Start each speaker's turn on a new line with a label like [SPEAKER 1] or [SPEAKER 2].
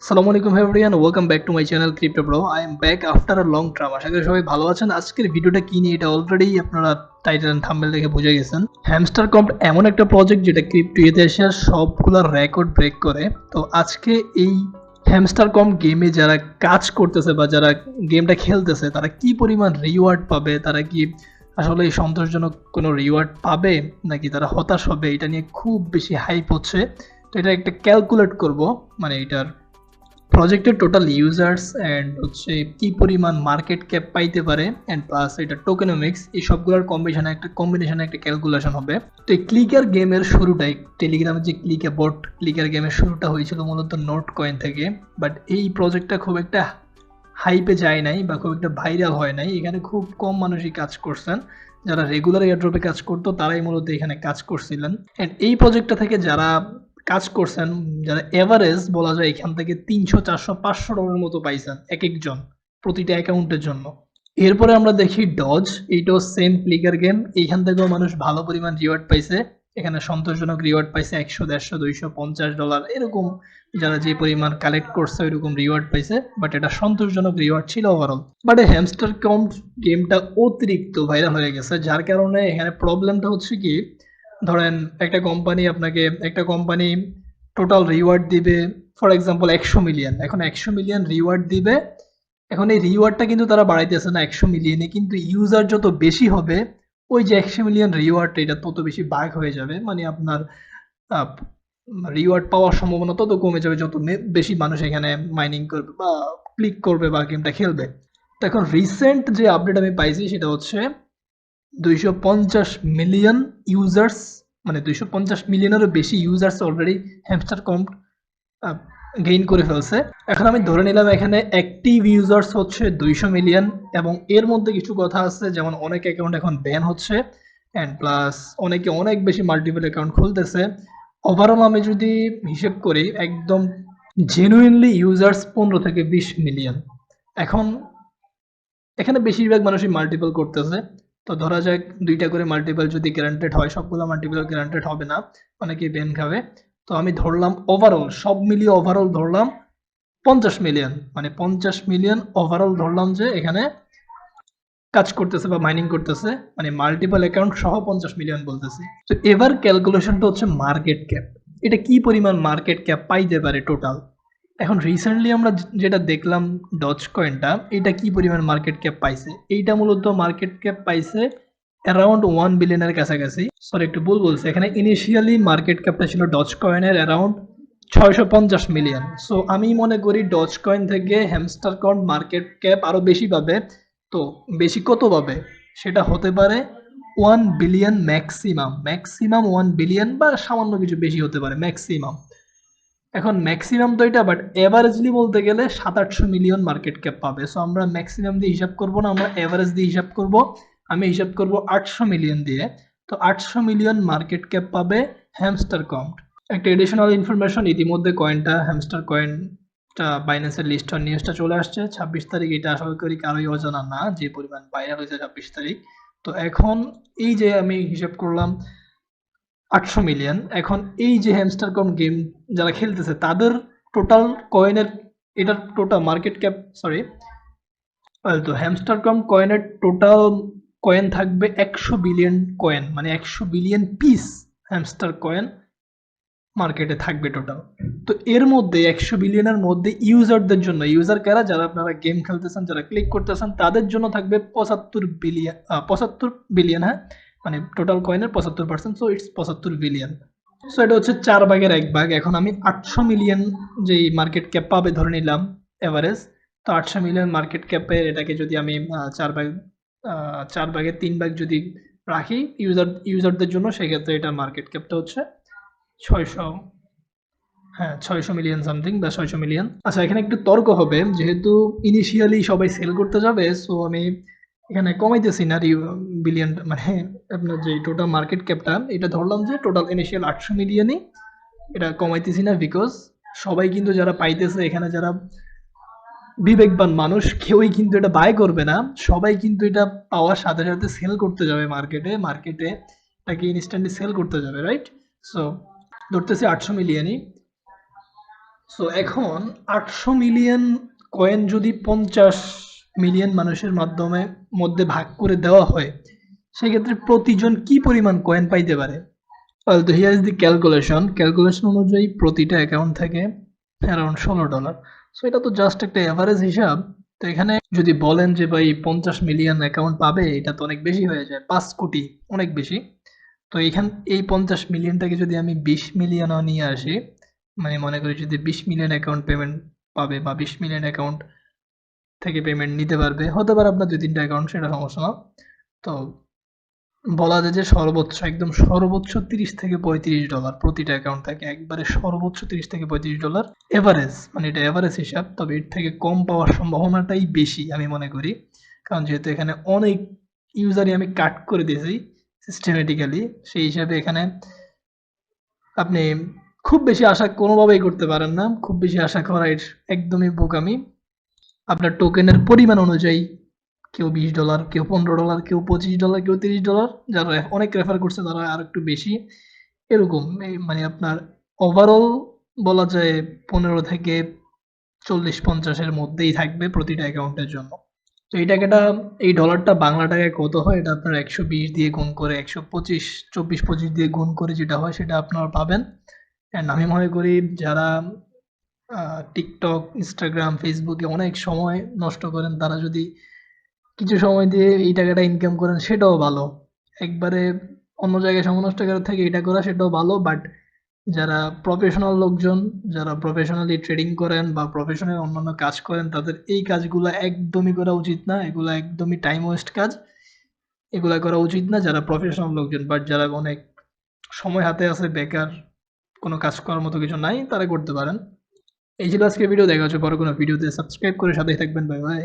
[SPEAKER 1] আসসালামু আলাইকুম everyone, welcome back to my channel crypto bro. I am back after a long time. আশা করি সবাই ভালো আছেন। আজকের ভিডিওটা কি নিয়ে এটা অলরেডি আপনারা টাইটেল এন্ড থাম্বনেল দেখে বুঝে গেছেন। হ্যামস্টার কম্প এমন একটা প্রজেক্ট যেটা ক্রিপ্টো ইতিহাসের সবগুলা রেকর্ড ব্রেক করে। তো আজকে এই হ্যামস্টার কম্প গেমে যারা কাজ করতেছে বা যারা গেমটা খেলতেছে তারা কি পরিমাণ রিওয়ার্ড পাবে, তারা কি আসলে এই সন্তোষজনক কোনো রিওয়ার্ড পাবে নাকি তারা হতাশ হবে, এটা নিয়ে খুব বেশি হাইপ হচ্ছে। তো এটা একটা ক্যালকুলেট করব, মানে এটার প্রজেক্টের টোটাল ইউজার্স অ্যান্ড হচ্ছে কি পরিমাণ মার্কেট ক্যাপ পাইতে পারে অ্যান্ড প্লাস এটা টোকেনোমিক্স, এই সবগুলোর কম্বিনেশনে একটা ক্যালকুলেশন হবে। তো এই ক্লিকার গেমের শুরুটাই, টেলিগ্রামের যে ক্লিকার গেমের শুরুটা হয়েছিল মূলত নোট কয়েন থেকে। বাট এই প্রজেক্টটা খুব একটা হাইপে যায় নাই বা খুব একটা ভাইরাল হয় নাই। এখানে খুব কম মানুষই কাজ করছেন। যারা রেগুলার এয়ারড্রপে কাজ করতো তারাই মূলত এখানে কাজ করছিলেন। অ্যান্ড এই প্রজেক্টটা থেকে যারা কাজ করছেন, যারা এভারেজ বলা যায় এখান থেকে 300 400 500 ডলারের মতো পাইছেন এক একজন প্রতিটা অ্যাকাউন্টের জন্য। এরপরে আমরা দেখি ডজ, এইটাও সেম ক্লিকার গেম। এইখান থেকেও মানুষ ভালো পরিমাণ রিওয়ার্ড পাইছে। এখানে সন্তোষজনক রিওয়ার্ড পাইছে 100 150 250 ডলার এরকম। যারা যে পরিমাণ কালেক্ট করছে ওইরকম রিওয়ার্ড পাইছে, বাট এটা সন্তোষজনক রিওয়ার্ড ছিল ওভারঅল। বাট এই হ্যামস্টার কাউন্ট গেমটা অতিরিক্ত ভাইরাল হয়ে গেছে, যার কারণে এখানে প্রবলেমটা হচ্ছে কি, ধরেন একটা কোম্পানি টোটাল রিওয়ার্ড দিবে ফর এক্সাম্পল 100 মিলিয়ন। এখন 100 মিলিয়ন রিওয়ার্ড দিবে। এখন এই রিওয়ার্ডটা কিন্তু তারা বাড়াইতেছে না 100 মিলিয়নে, কিন্তু ইউজার যত বেশি হবে ওই যে 100 মিলিয়ন রিওয়ার্ড এটা তত বেশি বাগ হয়ে যাবে। মানে আপনার রিওয়ার্ড পাওয়ার সম্ভাবনা তত কমে যাবে যত বেশি মানুষ এখানে মাইনিং করবে বা ক্লিক করবে বা গেমটা খেলবে। তো এখন রিসেন্ট যে আপডেট আমি পাইছি সেটা হচ্ছে 250 মিলিয়ন ইউজার্স, মানে 250 মিলিয়নেরও বেশি users already hamster comp gain করে ফেলছে। এখন আমি ধরে নিলাম এখানে অ্যাক্টিভ ইউজার্স হচ্ছে 200 মিলিয়ন, এবং এর মধ্যে কিছু কথা আছে, যেমন অনেক অ্যাকাউন্ট এখন ব্যান হচ্ছে অ্যান্ড প্লাস অনেকে অনেক বেশি মাল্টিপল অ্যাকাউন্ট খুলতেছে। ওভারঅল আমি যদি হিসেব করি একদম জেনুইনলি ইউজার্স 15 থেকে 20 মিলিয়ন। এখন এখানে বেশিরভাগ মানুষই মাল্টিপল করতেছে। তো ধরা যাক 2টা করে মাল্টিপল যদি গ্যারান্টেড হয়, সবগুলো মাল্টিপল গ্যারান্টেড হবে না, অনেকেই ব্যান খাবে। তো আমি ধরলাম ওভারঅল সব মিলিয়ে ওভারঅল ধরলাম 50 মিলিয়ন, মানে 50 মিলিয়ন ওভারঅল ধরলাম যে এখানে কাজ করতেছে বা মাইনিং করতেছে, মানে মাল্টিপল অ্যাকাউন্ট সহ 50 মিলিয়ন বলতেছি। তো এবার ক্যালকুলেশনটা হচ্ছে মার্কেট ক্যাপ। এটা কি পরিমাণ মার্কেট ক্যাপ পাইতে পারে টোটাল। এখন রিসেন্টলি আমরা যেটা দেখলাম ডজ কয়েনটা, এটা কি পরিমাণ মার্কেট ক্যাপ পাইছে, এইটা মূলত মার্কেট ক্যাপ পাইছে অ্যারাউন্ড 1 বিলিয়নের কাছাকাছি। সরি, একটু ভুল বলছে, এখানে ইনিশিয়ালি মার্কেট ক্যাপটা ছিল ডজ কয়েনের অ্যারাউন্ড 650 মিলিয়ন। সো আমি মনে করি ডজ কয়েন থেকে হ্যামস্টার কয়েন মার্কেট ক্যাপ আরো বেশি পাবে। তো বেশি কত পাবে, সেটা হতে পারে 1 বিলিয়ন, ম্যাক্সিমাম ম্যাক্সিমাম 1 বিলিয়ন বা সামান্য কিছু বেশি হতে পারে ম্যাক্সিমাম। এখন ম্যাক্সিমাম তো এটা, বাট এভারেজলি বলতে গেলে 700 মিলিয়ন মার্কেট ক্যাপ পাবে। সো আমরা ম্যাক্সিমাম দিয়ে হিসাব করব না, আমরা এভারেজ দিয়ে হিসাব করব। আমি হিসাব করব 800 মিলিয়ন দিয়ে। তো 800 মিলিয়ন মার্কেট ক্যাপ পাবে হ্যামস্টার কম্প। একটা এডিশনাল ইনফরমেশন, ইতিমধ্যে কয়েনটা হ্যামস্টার কয়েনটা বাইন্যান্সের লিস্ট অন নিউজটা চলে আসছে 26 তারিখ। এটা আশা করি কারোই অজানা না যে পরিমাণ ভাইরাল হয়েছে 26 তারিখ। তো এখন এই যে আমি হিসাব করলাম 800 মিলিয়ন, এখন এই যে হ্যামস্টার কম গেম যারা খেলতেছে তাদের টোটাল কয়েনের, এটার টোটাল মার্কেট ক্যাপ, সরি, তো হ্যামস্টার কম কয়েনের টোটাল কয়েন থাকবে 100 বিলিয়ন কয়েন, মানে 100 বিলিয়ন পিস হ্যামস্টার কয়েন মার্কেটে থাকবে টোটাল। তো এর মধ্যে 100 বিলিয়নের মধ্যে ইউজারদের জন্য, ইউজার কারা, যারা আপনারা গেম খেলতেছেন, যারা ক্লিক করতেছেন তাদের জন্য থাকবে 75 বিলিয়ন, 75 বিলিয়ন, হ্যাঁ, মানে টোটাল কয়েনের 75%। So it's 75 billion. সো এটা হচ্ছে 4 ভাগের 1 ভাগ। এখন আমি 800 মিলিয়ন যেই মার্কেট ক্যাপ পাবে ধরে নিলাম এভারেজ। তো 800 মিলিয়ন মার্কেট ক্যাপের এটাকে যদি আমি 4 ভাগের 3 ভাগ যদি রাখি ইউজারদের জন্য, সেক্ষেত্রে এটা মার্কেট ক্যাপটা হচ্ছে 600, হ্যাঁ 600 মিলিয়ন সামথিং বা 600 মিলিয়ন। আচ্ছা, এখানে একটু তর্ক হবে, যেহেতু ইনিশিয়ালি সবাই সেল করতে যাবে, সো আমি এখানে কমাইতেছি না বিলিয়ন, মানে আপনার যে টোটাল মার্কেট ক্যাপটা এটা ধরলাম যে টোটাল ইনিশিয়াল 800 মিলিয়নই, এটা কমাইতেছি না। বিকজ সবাই কিন্তু যারা পাইতেছে এখানে, যারা বিবেকবান মানুষ কেউই কিন্তু এটা বাই করবে না। সবাই কিন্তু এটা পাওয়ার সাথে সাথে সেল করতে যাবে মার্কেটে এটাকে ইনস্ট্যান্টলি সেল করতে যাবে, রাইট? সো ধরতেছি 800 মিলিয়নই। সো এখন 800 মিলিয়ন কয়েন যদি 50 মিলিয়ন মানুষের মাধ্যমে মধ্যে ভাগ করে দেওয়া হয়, সেক্ষেত্রে প্রতিজন কি পরিমাণ কয়েন পাইতে পারে? তো হিয়ার ইজ দি ক্যালকুলেশন অনুযায়ী প্রতিটা অ্যাকাউন্ট থেকে অ্যারাউন্ড $16। সো এটা তো জাস্ট একটা অ্যাভারেজ হিসাব। তো এখানে যদি বলেন যে ভাই 50 মিলিয়ন অ্যাকাউন্ট পাবে, এটা তো অনেক বেশি হয়ে যায়, 5 কোটি, অনেক বেশি। তো এই 50 মিলিয়নটাকে যদি আমি 20 মিলিয়নও নিয়ে আসি, মানে মনে করি যদি 20 মিলিয়ন অ্যাকাউন্ট পেমেন্ট পাবে বা 20 মিলিয়ন অ্যাকাউন্ট থেকে পেমেন্ট নিতে পারবে, হতে পারে আপনার 2-3টা অ্যাকাউন্ট, সেটা সমস্যা না। তো বলা যায় যে সর্বোচ্চ, একদম সর্বোচ্চ $30 থেকে $35 প্রতিটা অ্যাকাউন্ট থেকে, একবারে সর্বোচ্চ $30 থেকে $35 এভারেজ, মানে এটা এভারেজ হিসাব। তবে এর থেকে কম পাওয়ার সম্ভাবনাটাই বেশি আমি মনে করি, কারণ যেহেতু এখানে অনেক ইউজারই আমি কাট করে দিয়েছি সিস্টেমেটিক্যালি, সেই হিসাবে এখানে আপনি খুব বেশি আশা কোনোভাবেই করতে পারেন না। খুব বেশি আশা করা একদমই বোকামি। আপনার টোকেনের পরিমাণ অনুযায়ী কেউ $20, কেউ $15, কেউ $25, কেউ $30, যারা অনেক রেফার করছে তারা আর একটু বেশি, এরকম মানে আপনার ওভারঅল বলা যায় 15 থেকে 40-50 এর মধ্যেই থাকবে প্রতিটা অ্যাকাউন্টের জন্য। তো এই ডলারটা বাংলা টাকায় কত হয়, এটা আপনার 120 দিয়ে গুণ করে, 125, 24-25 দিয়ে গুণ করে যেটা হয় সেটা আপনারা পাবেন। অ্যান্ড আমি মনে করি যারা টিকটক, ইনস্টাগ্রাম, ফেসবুকে অনেক সময় নষ্ট করেন, তারা যদি কিছু সময় দিয়ে এই টাকাটা ইনকাম করেন সেটাও ভালো। একবারে অন্য জায়গায় সময় নষ্ট করার থেকে এটা করা সেটাও ভালো। বাট যারা প্রফেশনাল লোকজন, যারা প্রফেশনালি ট্রেডিং করেন বা প্রফেশনাল অন্যান্য কাজ করেন, তাদের এই কাজগুলো একদমই করা উচিত না। এগুলো একদমই টাইম ওয়েস্ট কাজ। এগুলা করা উচিত না যারা প্রফেশনাল লোকজন। বাট যারা অনেক সময় হাতে আছে, বেকার, কোনো কাজ করার মতো কিছু নাই, তারা করতে পারেন। এই ছিল আজকের ভিডিও। দেখা হচ্ছে পরে কোনো ভিডিওতে। সাবস্ক্রাইব করে সাথেই থাকবেন। Bye bye.